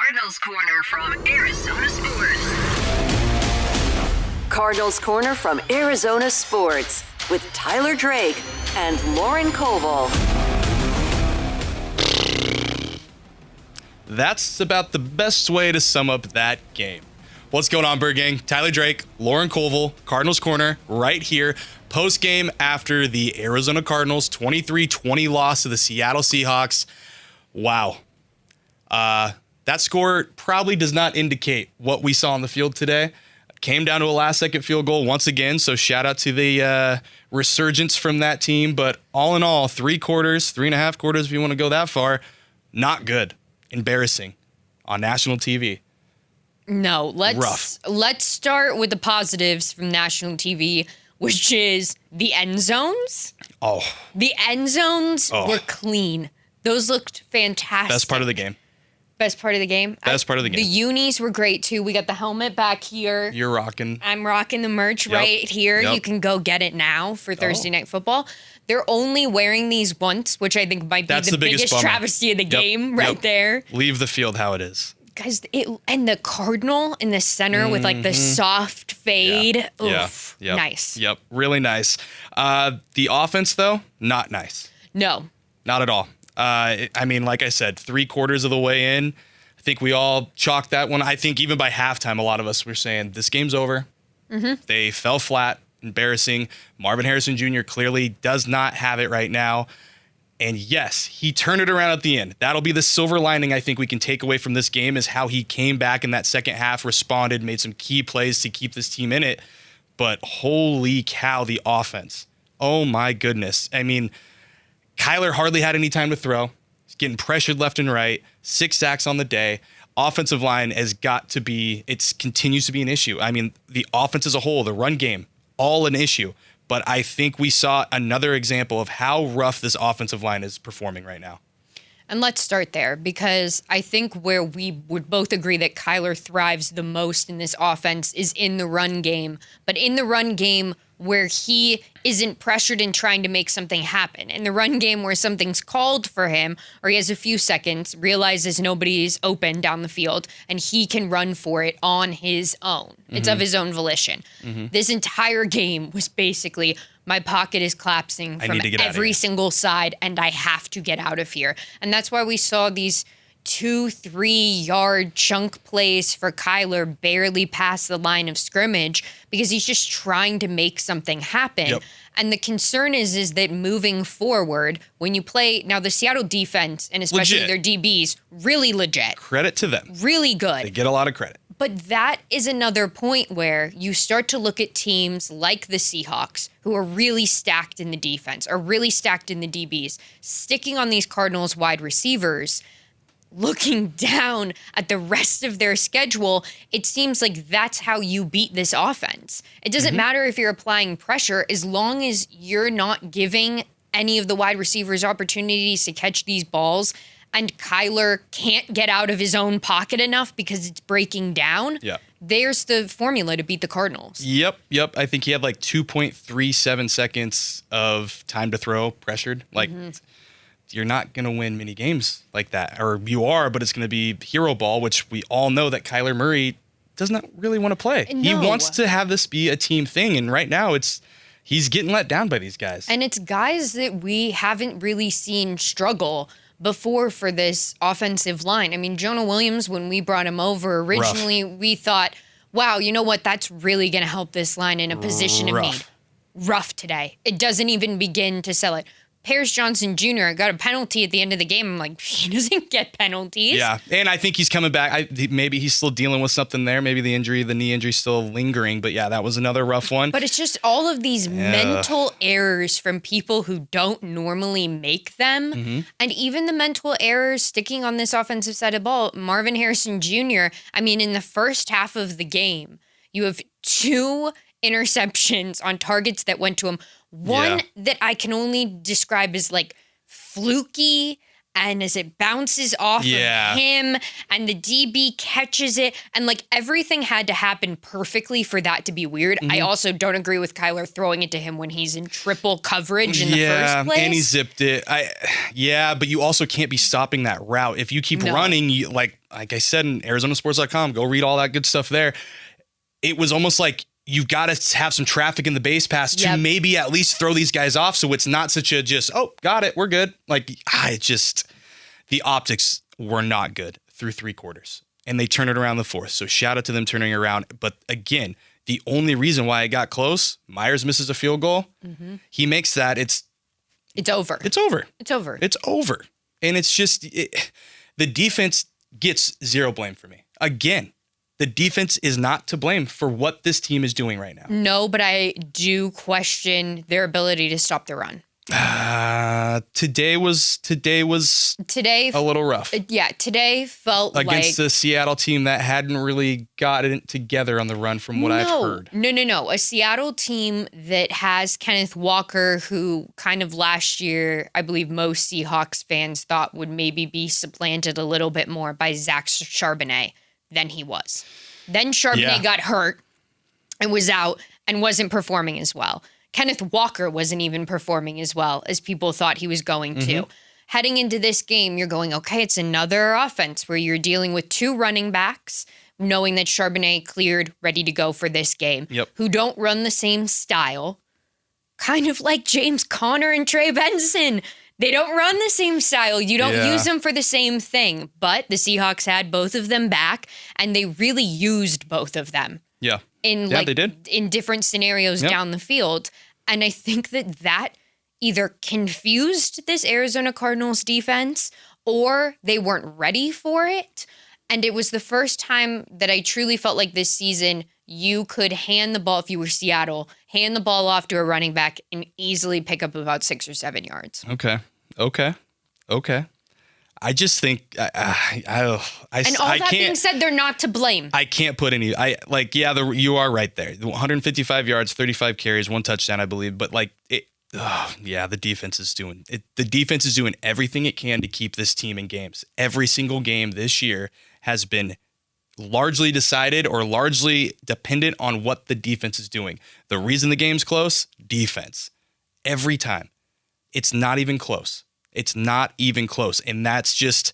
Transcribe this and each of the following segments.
Cardinals Corner from Arizona Sports. Cardinals Corner from Arizona Sports with Tyler Drake and Lauren Koval. That's about the best way to sum up that game. What's going on, Bird Gang? Tyler Drake, Lauren Koval, Cardinals Corner, right here. Post-game after the Arizona Cardinals 23-20 loss to the Seattle Seahawks. Wow. That score probably does not indicate what we saw on the field today. Came down to a last-second field goal once again, so shout out to the resurgence from that team. But all in all, 3 quarters, 3.5 quarters if you want to go that far, not good. Embarrassing on national TV. No, let's start with the positives from national TV, which is the end zones. Oh. The end zones were clean. Those looked fantastic. Best part of the game. Best part of the game? Best part of the game. The unis were great, too. We got the helmet back here. You're rocking. I'm rocking the merch right here. Yep. You can go get it now for Thursday Night Football. They're only wearing these once, which I think might be the biggest bummer. travesty of the game right there. Leave the field how it is. Guys, and the cardinal in the center with like the soft fade. Yeah. Oof. Yep. Nice. Yep. Really nice. The offense, though, not nice. No. Not at all. I mean, like I said, 3 quarters of the way in, I think we all chalked that one. I think even by halftime, a lot of us were saying, this game's over. Mm-hmm. They fell flat. Embarrassing. Marvin Harrison Jr. clearly does not have it right now. And yes, he turned it around at the end. That'll be the silver lining I think we can take away from this game is how he came back in that second half, responded, made some key plays to keep this team in it. But holy cow, the offense. Oh my goodness. I mean, Kyler hardly had any time to throw. He's getting pressured left and right. 6 sacks on the day. Offensive line has got to be, it continues to be an issue. I mean, the offense as a whole, the run game, all an issue. But I think we saw another example of how rough this offensive line is performing right now. And let's start there because I think where we would both agree that Kyler thrives the most in this offense is in the run game. But in the run game where he isn't pressured and trying to make something happen. In the run game where something's called for him or he has a few seconds, realizes nobody's open down the field, and he can run for it on his own. It's of his own volition. This entire game was basically, my pocket is collapsing from every single side, and I have to get out of here. And that's why we saw these 2-3 yard chunk plays for Kyler barely past the line of scrimmage because he's just trying to make something happen. Yep. And the concern is that moving forward, when you play now the Seattle defense and especially their DBs, really legit. Credit to them. Really good. They get a lot of credit. But that is another point where you start to look at teams like the Seahawks, who are really stacked in the defense, are really stacked in the DBs, sticking on these Cardinals wide receivers, looking down at the rest of their schedule, it seems like that's how you beat this offense. It doesn't matter if you're applying pressure, as long as you're not giving any of the wide receivers opportunities to catch these balls, and Kyler can't get out of his own pocket enough because it's breaking down. Yeah. There's the formula to beat the Cardinals. Yep. I think he had like 2.37 seconds of time to throw pressured. Like, you're not going to win many games like that. Or you are, but it's going to be hero ball, which we all know that Kyler Murray does not really want to play. No. He wants to have this be a team thing. And right now he's getting let down by these guys. And it's guys that we haven't really seen struggle before for this offensive line. I mean, Jonah Williams, when we brought him over originally, we thought, wow, you know what? That's really going to help this line in a position of need. Rough today. It doesn't even begin to sell it. Paris Johnson Jr. got a penalty at the end of the game. I'm like, he doesn't get penalties. Yeah, and I think he's coming back. Maybe he's still dealing with something there. Maybe the knee injury, still lingering. But yeah, that was another rough one. But it's just all of these mental errors from people who don't normally make them. And even the mental errors sticking on this offensive side of the ball. Marvin Harrison Jr., I mean, in the first half of the game, you have 2 interceptions on targets that went to him. One that I can only describe as like fluky and as it bounces off of him and the DB catches it and like everything had to happen perfectly for that to be weird. I also don't agree with Kyler throwing it to him when he's in triple coverage in the first place. And he zipped it. But you also can't be stopping that route. If you keep running, you, like I said in ArizonaSports.com, go read all that good stuff there. It was almost like you've got to have some traffic in the base pass to maybe at least throw these guys off so it's not such a just, oh, got it, we're good. Like, the optics were not good through 3 quarters. And they turned it around the 4th. So shout out to them turning around. But again, the only reason why it got close, Myers misses a field goal. He makes that, it's over. It's over. It's over. It's over. And it's just, the defense gets 0 blame for me. Again, the defense is not to blame for what this team is doing right now. No, but I do question their ability to stop the run. Today was a little rough. Yeah, today felt against the Seattle team that hadn't really gotten it together on the run from what I've heard. No. A Seattle team that has Kenneth Walker, who kind of last year, I believe most Seahawks fans thought would maybe be supplanted a little bit more by Zach Charbonnet than he was. Then Charbonnet got hurt and was out and wasn't performing as well. Kenneth Walker wasn't even performing as well as people thought he was going to. Heading into this game, you're going, okay, it's another offense where you're dealing with 2 running backs, knowing that Charbonnet cleared, ready to go for this game, who don't run the same style, kind of like James Conner and Trey Benson. They don't run the same style. You don't use them for the same thing. But the Seahawks had both of them back, and they really used both of them. Yeah. They did. In different scenarios down the field. And I think that either confused this Arizona Cardinals defense or they weren't ready for it. And it was the first time that I truly felt like this season you could hand the ball, if you were Seattle, hand the ball off to a running back and easily pick up about 6 or 7 yards. Okay. I just think and all that being said, they're not to blame. I can't put any. You are right there. 155 yards, 35 carries, 1 touchdown, I believe. But the defense is doing it. The defense is doing everything it can to keep this team in games. Every single game this year has been largely decided or largely dependent on what the defense is doing. The reason the game's close, defense. Every time. It's not even close. And that's just,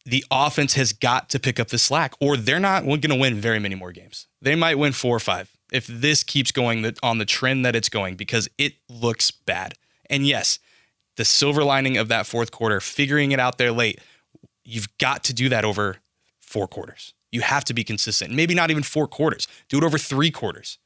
the offense has got to pick up the slack or they're not going to win very many more games. They might win 4 or 5 if this keeps going on the trend that it's going, because it looks bad. And yes, the silver lining of that 4th quarter, figuring it out there late, you've got to do that over 4 quarters. You have to be consistent. Maybe not even 4 quarters. Do it over 3 quarters.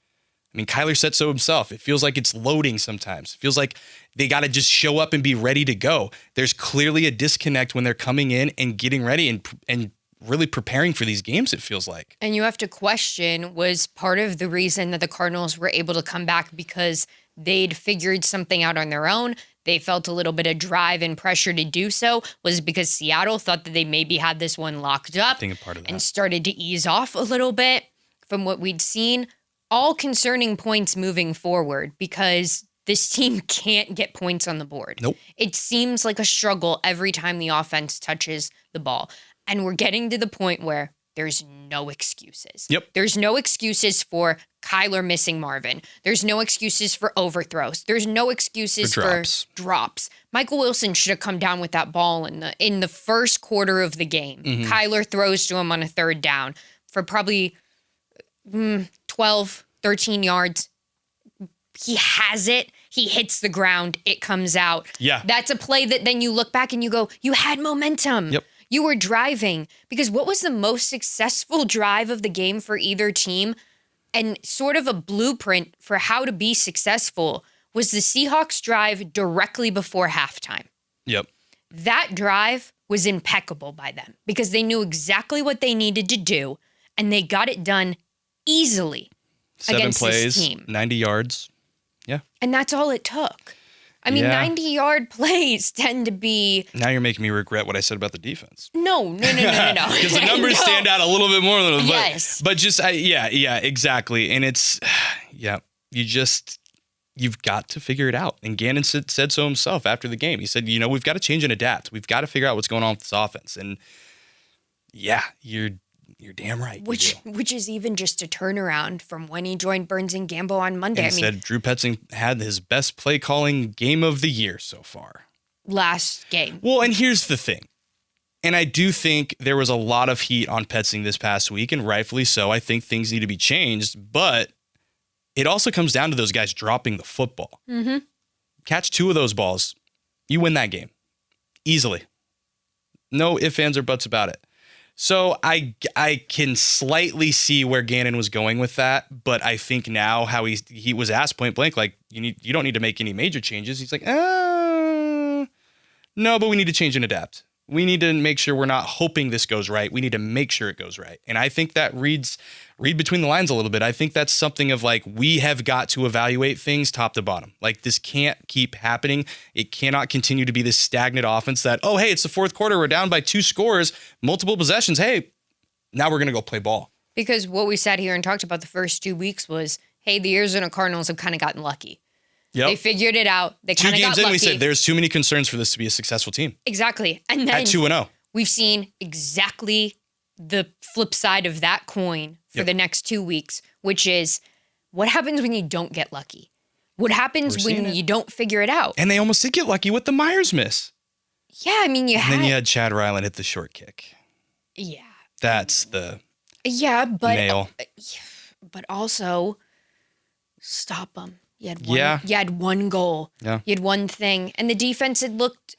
I mean, Kyler said so himself. It feels like it's loading sometimes. It feels like they got to just show up and be ready to go. There's clearly a disconnect when they're coming in and getting ready and really preparing for these games, it feels like. And you have to question, was part of the reason that the Cardinals were able to come back because they'd figured something out on their own? They felt a little bit of drive and pressure to do so. Was because Seattle thought that they maybe had this one locked up I think a part of that. And started to ease off a little bit from what we'd seen? All concerning points moving forward because this team can't get points on the board. Nope. It seems like a struggle every time the offense touches the ball. And we're getting to the point where there's no excuses. Yep. There's no excuses for Kyler missing Marvin. There's no excuses for overthrows. There's no excuses for drops. Michael Wilson should have come down with that ball in the first quarter of the game. Kyler throws to him on a 3rd down for probably 12, 13 yards. He has it. He hits the ground. It comes out. Yeah. That's a play that then you look back and you go, you had momentum. Yep. You were driving. Because what was the most successful drive of the game for either team and sort of a blueprint for how to be successful was the Seahawks drive directly before halftime. Yep. That drive was impeccable by them because they knew exactly what they needed to do and they got it done easily 7 against plays, this team. 90 yards. Yeah. And that's all it took. I mean, 90-yard plays tend to be... Now you're making me regret what I said about the defense. No. Because the numbers stand out a little bit more than... But, yes. But just, exactly. And it's, you you've got to figure it out. And Gannon said so himself after the game. He said, we've got to change and adapt. We've got to figure out what's going on with this offense. And yeah, you're damn right. Which is even just a turnaround from when he joined Burns and Gambo on Monday. And said Drew Petzing had his best play calling game of the year so far. Last game. Well, and here's the thing. And I do think there was a lot of heat on Petzing this past week, and rightfully so. I think things need to be changed, but it also comes down to those guys dropping the football. Mm-hmm. Catch 2 of those balls, you win that game easily. No ifs, ands, or buts about it. So I can slightly see where Gannon was going with that, but I think now how he was asked point blank, like, you don't need to make any major changes. He's like, no, but we need to change and adapt. We need to make sure we're not hoping this goes right. We need to make sure it goes right. And I think that read between the lines a little bit. I think that's something of like, we have got to evaluate things top to bottom. Like, this can't keep happening. It cannot continue to be this stagnant offense that, oh, hey, it's the fourth quarter. We're down by 2 scores, multiple possessions. Hey, now we're going to go play ball. Because what we sat here and talked about the first 2 weeks was, hey, the Arizona Cardinals have kind of gotten lucky. Yep. They figured it out. They kind of got lucky. 2 games in, we said there's too many concerns for this to be a successful team. Exactly. And then at 2-0, we've seen exactly the flip side of that coin for the next 2 weeks, which is what happens when you don't get lucky? What happens when you don't figure it out? And they almost did get lucky with the Myers miss. Yeah, I mean, then you had Chad Ryland hit the short kick. Yeah. That's the nail. But also, stop them. You had one goal. Yeah. You had one thing. And the defense had looked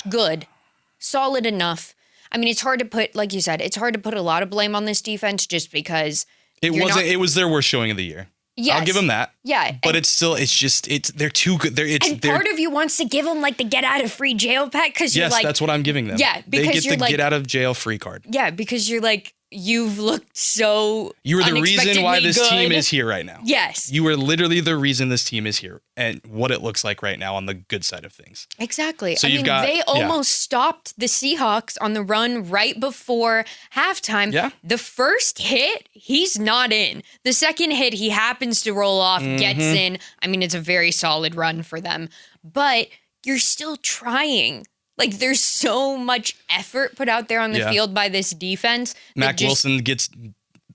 good. Solid enough. I mean, it's hard to put, like you said, it's hard to put a lot of blame on this defense just because it was their worst showing of the year. Yes. I'll give them that. Yeah. But they're too good. Part of you wants to give them like the get out of free jail pack because you're like. Yes, that's what I'm giving them. Yeah, because they get the get out of jail free card. Yeah, because you're like, you've looked so You were the reason why this team is here right now. Yes. You were literally the reason this team is here and what it looks like right now on the good side of things. Exactly. So they almost stopped the Seahawks on the run right before halftime. Yeah. The first hit, he's not in. The second hit, he happens to roll off, gets in. I mean, it's a very solid run for them. But you're still trying. Like, there's so much effort put out there on the field by this defense. Mac Wilson gets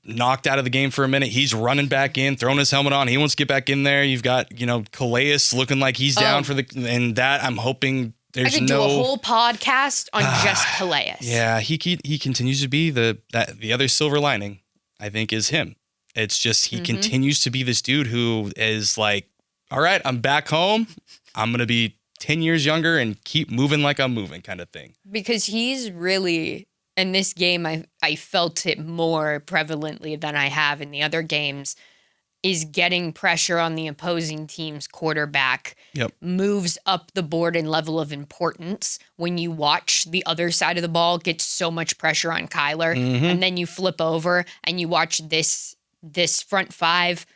knocked out of the game for a minute. He's running back in, throwing his helmet on. He wants to get back in there. You've got, Calais looking like he's down and that I'm hoping there's I could do a whole podcast on just Calais. Yeah, he continues to be the other silver lining, I think, is him. It's just he continues to be this dude who is like, all right, I'm back home. I'm going to be 10 years younger and keep moving like I'm moving kind of thing. Because he's really, in this game, I felt it more prevalently than I have in the other games, is getting pressure on the opposing team's quarterback. Yep. Moves up the board in level of importance when you watch the other side of the ball get so much pressure on Kyler. And then you flip over and you watch this front five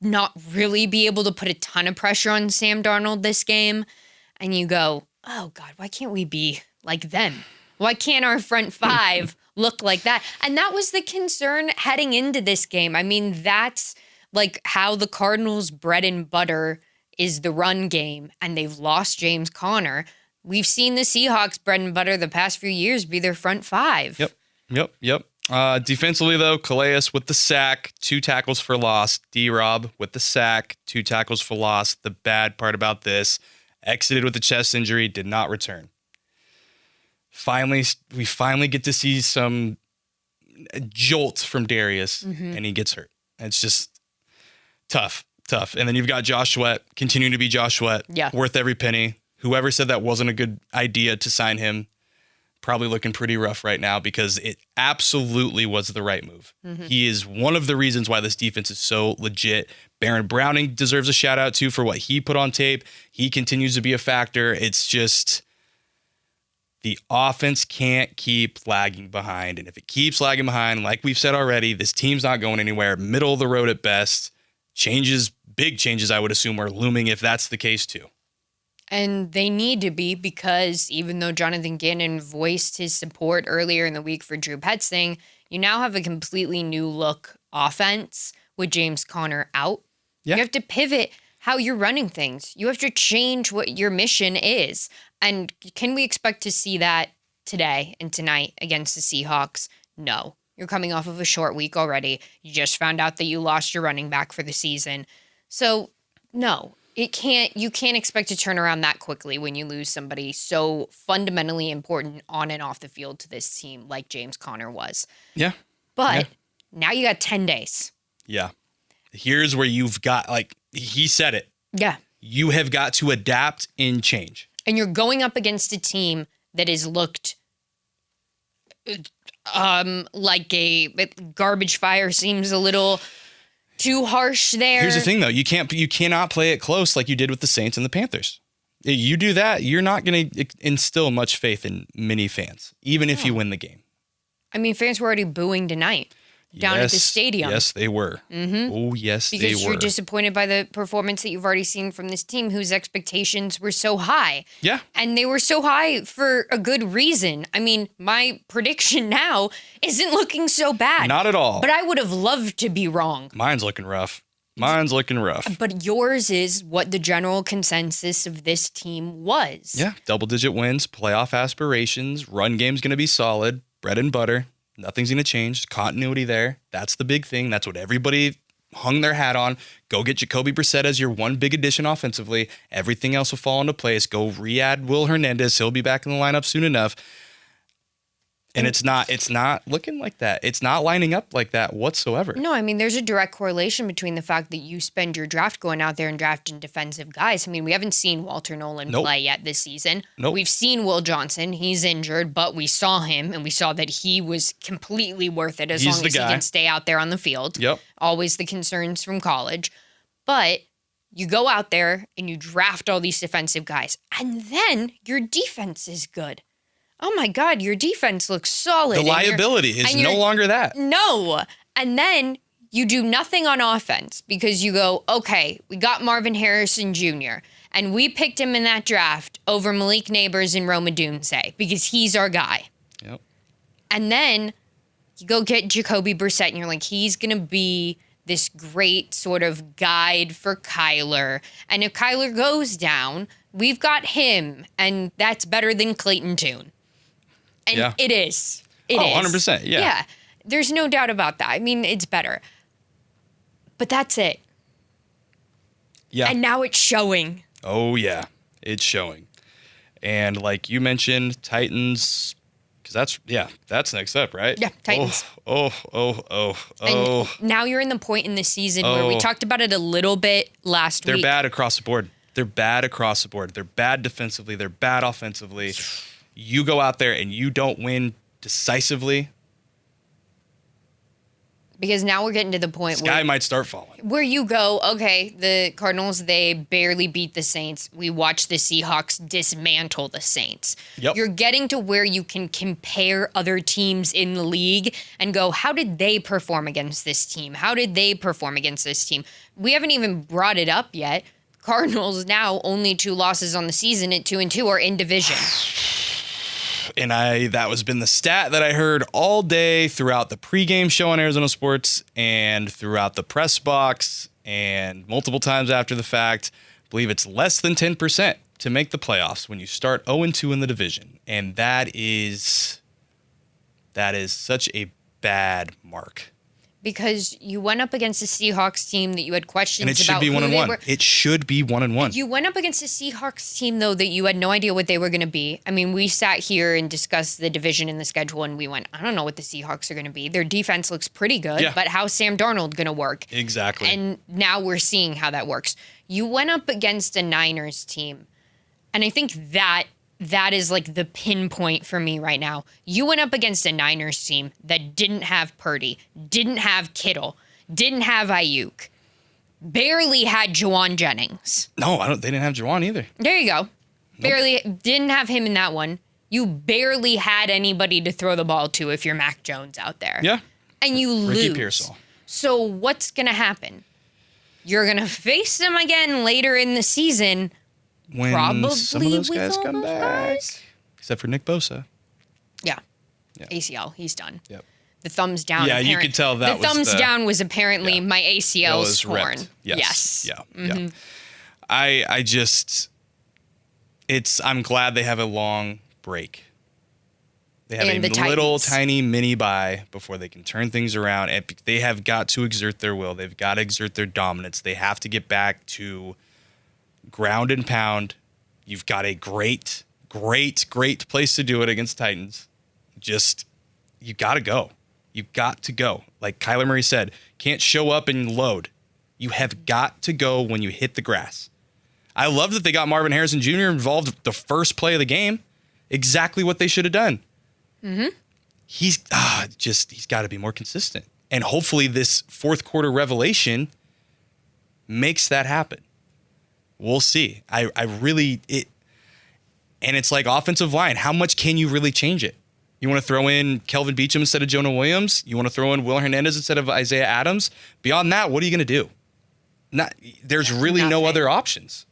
not really be able to put a ton of pressure on Sam Darnold this game. And you go, oh God, why can't we be like them? Why can't our front five look like that? And that was the concern heading into this game. I mean, that's like how the Cardinals' bread and butter is the run game, and they've lost James Conner. We've seen the Seahawks' bread and butter the past few years be their front five. Yep. Defensively, though, Calais with the sack, 2 tackles for loss. D-Rob with the sack, 2 tackles for loss. The bad part about this, exited with a chest injury, did not return. We finally get to see some jolt from Darius, and he gets hurt. It's just tough. And then you've got Josh Sweat, continuing to be Josh Sweat, worth every penny. Whoever said that wasn't a good idea to sign him, probably looking pretty rough right now because it absolutely was the right move. He is one of the reasons why this defense is so legit. Baron Browning deserves a shout out too for what he put on tape. He continues to be a factor. It's just the offense can't keep lagging behind. And if it keeps lagging behind, like we've said already, this team's not going anywhere. Middle of the road at best. Big changes, I would assume, are looming if that's the case too. And they need to be because even though Jonathan Gannon voiced his support earlier in the week for Drew Petzing, you now have a completely new look offense with James Conner out. Yeah. You have to pivot how you're running things. You have to change what your mission is. And can we expect to see that today and tonight against the Seahawks? No. You're coming off of a short week already. You just found out that you lost your running back for the season. So, no. You can't expect to turn around that quickly when you lose somebody so fundamentally important on and off the field to this team like James Conner was. Yeah. But now you got 10 days. Yeah. Here's where you've got, like, he said it. Yeah. You have got to adapt and change. And you're going up against a team that has looked like a garbage fire seems a little too harsh there. Here's the thing, though. You cannot play it close like you did with the Saints and the Panthers. You do that, you're not going to instill much faith in many fans, even if you win the game. I mean, fans were already booing tonight down at the stadium. Yes, they were. Mm-hmm. Oh, yes, they were. Because you're disappointed by the performance that you've already seen from this team whose expectations were so high. Yeah. And they were so high for a good reason. I mean, my prediction now isn't looking so bad. Not at all. But I would have loved to be wrong. Mine's looking rough. But yours is what the general consensus of this team was. Yeah, double-digit wins, playoff aspirations, run game's going to be solid, bread and butter. Nothing's going to change. Continuity there. That's the big thing. That's what everybody hung their hat on. Go get Jacoby Brissett as your one big addition offensively. Everything else will fall into place. Go re-add Will Hernandez. He'll be back in the lineup soon enough. And it's not looking like that. It's not lining up like that whatsoever. No, I mean, there's a direct correlation between the fact that you spend your draft going out there and drafting defensive guys. I mean, we haven't seen Walter Nolan play yet this season. Nope. We've seen Will Johnson. He's injured, but we saw him, and we saw that he was completely worth it as long as he can stay out there on the field. Yep. Always the concerns from college. But you go out there and you draft all these defensive guys, and then your defense is good. Oh my God, your defense looks solid. The liability is no longer that. No. And then you do nothing on offense because you go, okay, we got Marvin Harrison Jr., and we picked him in that draft over Malik Neighbors and Rome Odunze because he's our guy. Yep. And then you go get Jacoby Brissett, and you're like, he's going to be this great sort of guide for Kyler. And if Kyler goes down, we've got him, and that's better than Clayton Tune. And it is. It is. 100%. Yeah. Yeah. There's no doubt about that. I mean, it's better. But that's it. Yeah. And now it's showing. Oh, yeah. It's showing. And like you mentioned, Titans, because that's next up, right? Yeah, Titans. Oh. And now you're in the point in the season where we talked about it a little bit last week. They're bad across the board. They're bad defensively. They're bad offensively. You go out there and you don't win decisively. Because now we're getting to the point Sky might start falling. Where you go, okay, the Cardinals, they barely beat the Saints. We watched the Seahawks dismantle the Saints. Yep. You're getting to where you can compare other teams in the league and go, how did they perform against this team? How did they perform against this team? We haven't even brought it up yet. Cardinals now only 2 losses on the season at 2-2 are in division. And that was been the stat that I heard all day throughout the pregame show on Arizona Sports and throughout the press box and multiple times after the fact. I believe it's less than 10% to make the playoffs when you start 0-2 in the division. And that is such a bad mark. Because you went up against a Seahawks team that you had questions about. And it should be 1-1. It should be 1-1. You went up against a Seahawks team, though, that you had no idea what they were going to be. I mean, we sat here and discussed the division and the schedule, and we went, I don't know what the Seahawks are going to be. Their defense looks pretty good, but how's Sam Darnold going to work? Exactly. And now we're seeing how that works. You went up against a Niners team, and I think that is like the pinpoint for me right now. You went up against a Niners team that didn't have Purdy, didn't have Kittle, didn't have Ayuk, barely had Juwan Jennings. No, they didn't have Juwan either. There you go. Nope. Barely didn't have him in that one. You barely had anybody to throw the ball to if you're Mac Jones out there. Yeah. And you lose. Ricky Pearsall. So what's going to happen? You're going to face them again later in the season. When probably some of those guys come back. Guys. Except for Nick Bosa. Yeah. ACL, he's done. Yep. The thumbs down. Yeah, you could tell that the thumbs down was apparently my ACL is torn. Ripped. Yes. Yeah. Mm-hmm. Yeah. I'm glad they have a long break. They have And a the little Titans. tiny mini bye before they can turn things around. And they have got to exert their will. They've got to exert their dominance. They have to get back to ground and pound. You've got a great place to do it against Titans. Just, you got to go. You've got to go. Like Kyler Murray said, can't show up and load. You have got to go when you hit the grass. I love that they got Marvin Harrison Jr. involved the first play of the game. Exactly what they should have done. Mm-hmm. He's got to be more consistent. And hopefully this fourth quarter revelation makes that happen. We'll see. And it's like offensive line. How much can you really change it? You want to throw in Kelvin Beachum instead of Jonah Williams? You want to throw in Will Hernandez instead of Isaiah Adams? Beyond that, what are you going to do? There's really no Nothing. other options.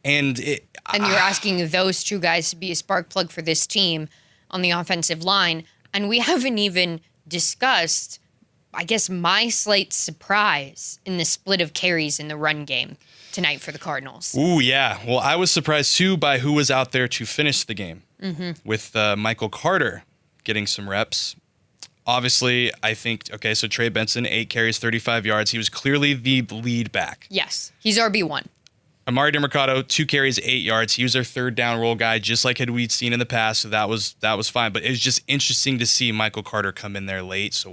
And you're asking those two guys to be a spark plug for this team on the offensive line. And we haven't even discussed, I guess, my slight surprise in the split of carries in the run game tonight for the Cardinals. Ooh, yeah. Well, I was surprised, too, by who was out there to finish the game. With Michael Carter getting some reps. Obviously, I think, so Trey Benson, 8 carries, 35 yards. He was clearly the lead back. Yes, he's RB1. Amari DeMercado, 2 carries, 8 yards. He was their third down role guy, just like we'd seen in the past. So that was fine. But it was just interesting to see Michael Carter come in there late. So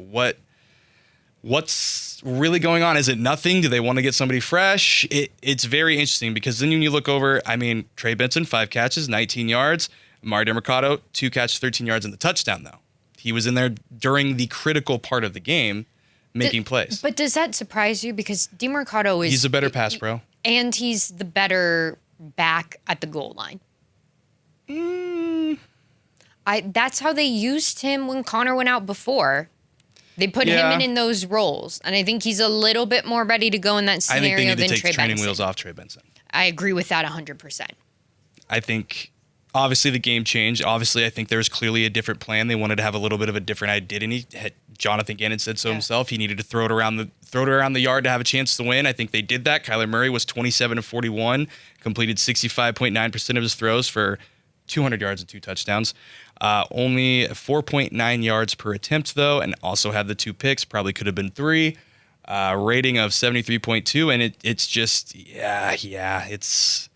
what's really going on? Is it nothing? Do they want to get somebody fresh? It's very interesting because then when you look over, Trey Benson, 5 catches, 19 yards. Amari DeMercado, 2 catches, 13 yards in the touchdown, though. He was in there during the critical part of the game making plays. But does that surprise you? Because DeMercado is... He's a better pass pro. And he's the better back at the goal line. That's how they used him when Connor went out before. They put him in those roles. And I think he's a little bit more ready to go in that scenario I think they need than to take Trey the training Benson. wheels off Trey Benson. I agree with that 100%. I think... Obviously, the game changed. Obviously, I think there was clearly a different plan. They wanted to have a little bit of a different identity. Jonathan Gannon said so himself. He needed to throw it around the yard to have a chance to win. I think they did that. Kyler Murray was 27 of 41, completed 65.9% of his throws for 200 yards and 2 touchdowns. Only 4.9 yards per attempt, though, and also had the 2 picks. Probably could have been 3. Rating of 73.2, and it's just, it's...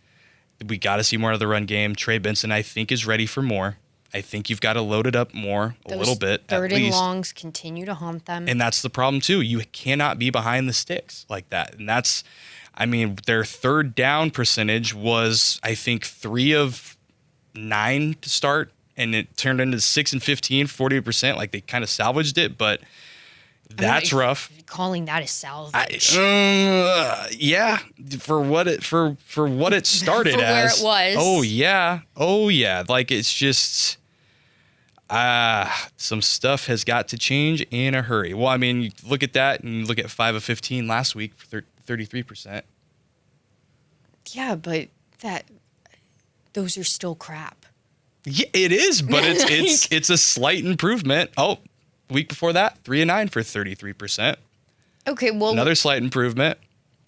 We got to see more of the run game. Trey Benson, I think, is ready for more. I think you've got to load it up more, a little bit, Third at and least. longs continue to haunt them. And that's the problem, too. You cannot be behind the sticks like that. And that's, their third down percentage was, I think, 3 of 9 to start. And it turned into 6 and 15, 40%. Like, they kind of salvaged it, but that's rough. Calling that a salvage. Yeah, for what it started For where as. it was. Oh yeah. Like it's just some stuff has got to change in a hurry. Well, you look at that and you look at 5 of 15 last week for 33%. Yeah, but those are still crap. Yeah, it is, but it's a slight improvement. Oh, week before that, 3 of 9 for 33%. Okay, well, Another slight improvement.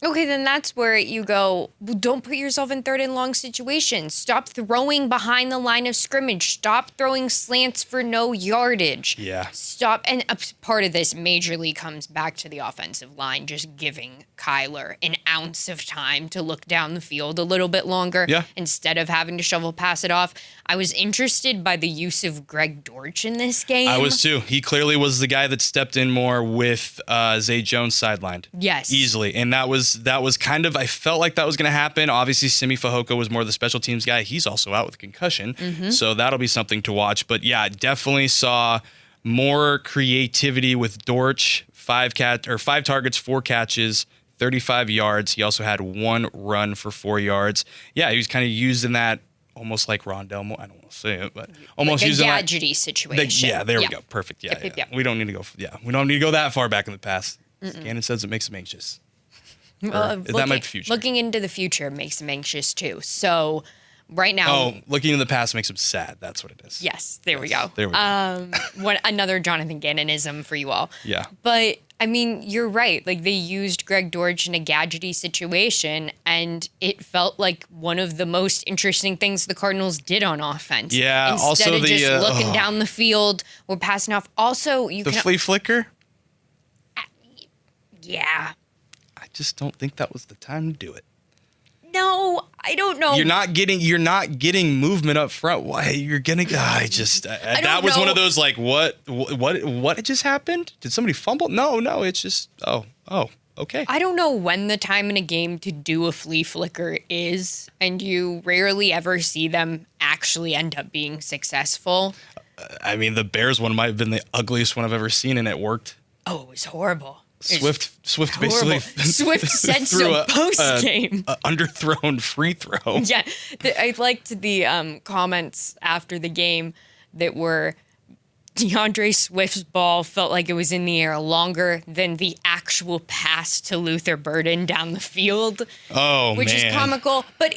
Okay, then that's where you go, well, don't put yourself in third and long situations. Stop throwing behind the line of scrimmage. Stop throwing slants for no yardage. Yeah. Stop. And a part of this majorly comes back to the offensive line, just giving Kyler an ounce of time to look down the field a little bit longer instead of having to shovel pass it off. I was interested by the use of Greg Dortch in this game. I was too. He clearly was the guy that stepped in more with Zay Jones sidelined. Yes. Easily. And that was kind of, I felt like that was going to happen. Obviously, Simi Fehoko was more the special teams guy. He's also out with a concussion. So that'll be something to watch. But yeah, definitely saw more creativity with Dortch. 5 targets, 4 catches, 35 yards. He also had 1 run for 4 yards. Yeah, he was kind of used in that almost like Rondell Moore. I don't want to say it, but almost like a using that gadgety situation. we go. Perfect. Yeah. We don't need to go. We don't need to go that far back in the past. Gannon says it makes him anxious. Well, that might be future. Looking into the future makes him anxious too. So right now. Oh, looking in the past makes him sad. That's what it is. Yes, there we go. There we go. Another Jonathan Gannonism for you all. Yeah. But I mean, you're right. Like, they used Greg Dortch in a gadgety situation, and it felt like one of the most interesting things the Cardinals did on offense. Yeah, Instead also of the, just looking down the field or passing off. Also, the flea flicker. Yeah. I just don't think that was the time to do it. No, I don't know. You're not getting movement up front. Why you're gonna? That was one of those like what just happened? Did somebody fumble? No, it's just okay. I don't know when the time in a game to do a flea flicker is, and you rarely ever see them actually end up being successful. I mean, the Bears one might have been the ugliest one I've ever seen, and it worked. Oh, it was horrible. Swift horrible. basically Swift said so post game. Underthrown free throw. Yeah, I liked the comments after the game that were DeAndre Swift's ball felt like it was in the air longer than the actual pass to Luther Burden down the field. Oh, which is comical. But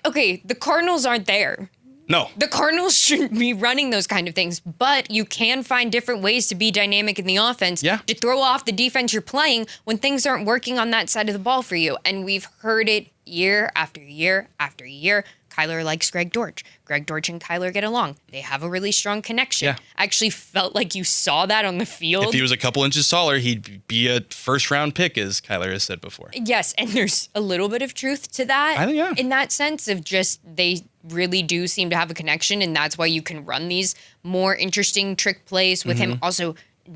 okay, the Cardinals aren't there. No. The Cardinals shouldn't be running those kind of things, but you can find different ways to be dynamic in the offense, to throw off the defense you're playing when things aren't working on that side of the ball for you. And we've heard it year after year after year. Kyler likes Greg Dortch. Greg Dortch and Kyler get along. They have a really strong connection. Yeah. I actually felt like you saw that on the field. If he was a couple inches taller, he'd be a first-round pick, as Kyler has said before. Yes, and there's a little bit of truth to that. I think, yeah. In that sense of just they really do seem to have a connection, and that's why you can run these more interesting trick plays with him. Also,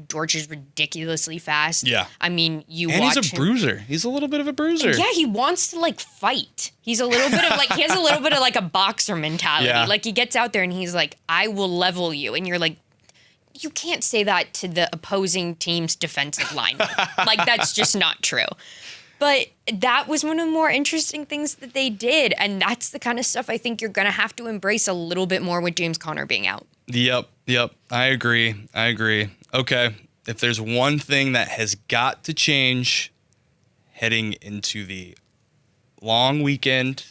Dortch is ridiculously fast. Yeah. I mean, And watch he's a bruiser. He's a little bit of a bruiser. Yeah, he wants to like fight. He's a little bit of like, he has a little bit of like a boxer mentality. Yeah. Like he gets out there and he's like, I will level you. And you're like, you can't say that to the opposing team's defensive lineman. Like that's just not true. But that was one of the more interesting things that they did. And that's the kind of stuff I think you're going to have to embrace a little bit more with James Conner being out. Yep. I agree. Okay. If there's one thing that has got to change heading into the long weekend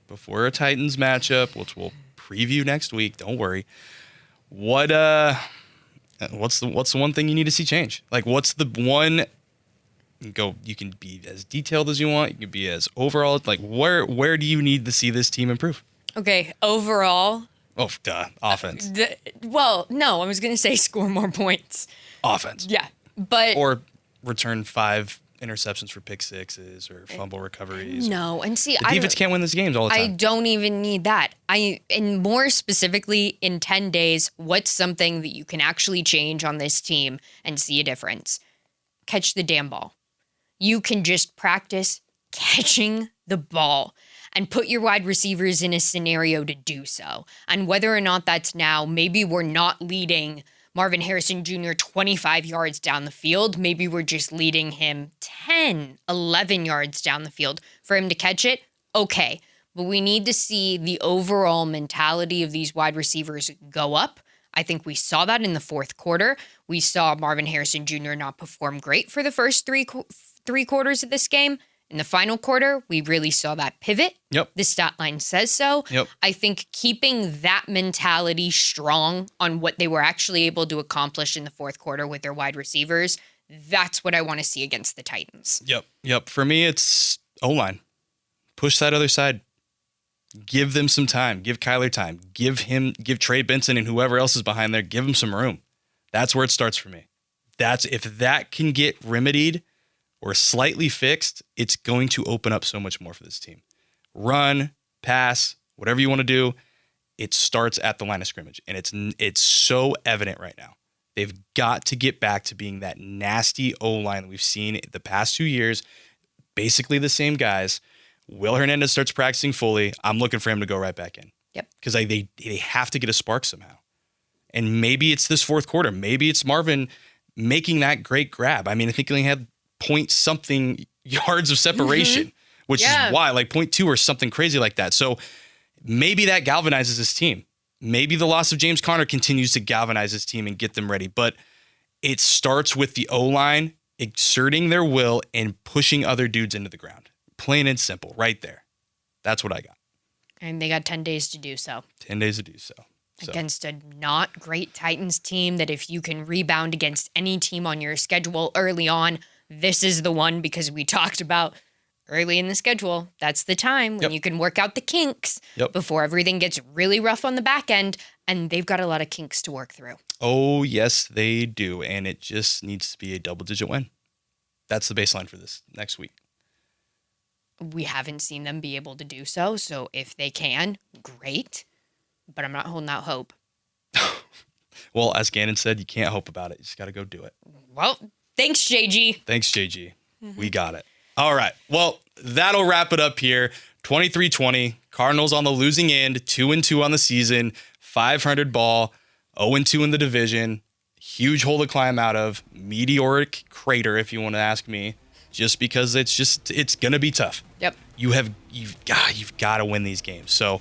before a Titans matchup, which we'll preview next week, don't worry. What's the one thing you need to see change? Like what's the one you can be as detailed as you want, you can be as overall, like where do you need to see this team improve? Okay, overall. Oh, offense. No, I was going to say score more points. Offense. Yeah, but... Or return 5 interceptions for pick sixes or fumble recoveries. No, and see... The defense can't win these games all the time. I don't even need that. And more specifically, in 10 days, what's something that you can actually change on this team and see a difference? Catch the damn ball. You can just practice catching the ball and put your wide receivers in a scenario to do so. And whether or not that's now, maybe we're not leading Marvin Harrison Jr. 25 yards down the field. Maybe we're just leading him 10, 11 yards down the field. For him to catch it, okay. But we need to see the overall mentality of these wide receivers go up. I think we saw that in the fourth quarter. We saw Marvin Harrison Jr. not perform great for the first three quarters of this game. In the final quarter, we really saw that pivot. Yep. The stat line says so. Yep. I think keeping that mentality strong on what they were actually able to accomplish in the fourth quarter with their wide receivers, that's what I want to see against the Titans. Yep. For me, it's O-line. Push that other side. Give them some time. Give Kyler time. Give Trey Benson and whoever else is behind there, give them some room. That's where it starts for me. If that can get remedied or slightly fixed, it's going to open up so much more for this team. Run, pass, whatever you want to do, it starts at the line of scrimmage. And it's so evident right now. They've got to get back to being that nasty O-line that we've seen the past 2 years, basically the same guys. Will Hernandez starts practicing fully. I'm looking for him to go right back in. Yep. Because they have to get a spark somehow. And maybe it's this fourth quarter. Maybe it's Marvin making that great grab. I mean, I think he only had point something yards of separation, which is why, like 0.2 or something crazy like that. So maybe that galvanizes his team. Maybe the loss of James Conner continues to galvanize his team and get them ready. But it starts with the O-line exerting their will and pushing other dudes into the ground. Plain and simple, right there. That's what I got. And they got 10 days to do so. 10 days to do so. So. Against a not great Titans team that if you can rebound against any team on your schedule early on, this is the one, because we talked about early in the schedule, that's the time when you can work out the kinks before everything gets really rough on the back end, and they've got a lot of kinks to work through. Oh, yes, they do, and it just needs to be a double-digit win. That's the baseline for this next week. We haven't seen them be able to do so if they can, great. But I'm not holding out hope. Well, as Gannon said, you can't hope about it. You just got to go do it. Well, thanks, JG. Thanks, JG. We got it. All right. Well, that'll wrap it up here. 23-20. Cardinals on the losing end, 2-2 on the season, 500 ball, 0-2 in the division. Huge hole to climb out of. Meteoric crater, if you want to ask me. Just because it's going to be tough. Yep. You've got to win these games. So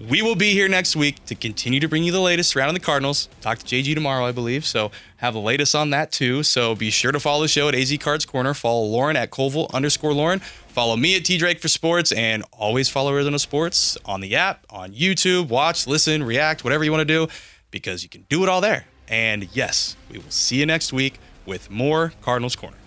we will be here next week to continue to bring you the latest surrounding the Cardinals. Talk to JG tomorrow, I believe. So have the latest on that too. So be sure to follow the show at AZ Cards Corner. Follow Lauren at Colville_Lauren. Follow me at T Drake for sports, and always follow Arizona Sports on the app, on YouTube. Watch, listen, react, whatever you want to do, because you can do it all there. And yes, we will see you next week with more Cardinals Corner.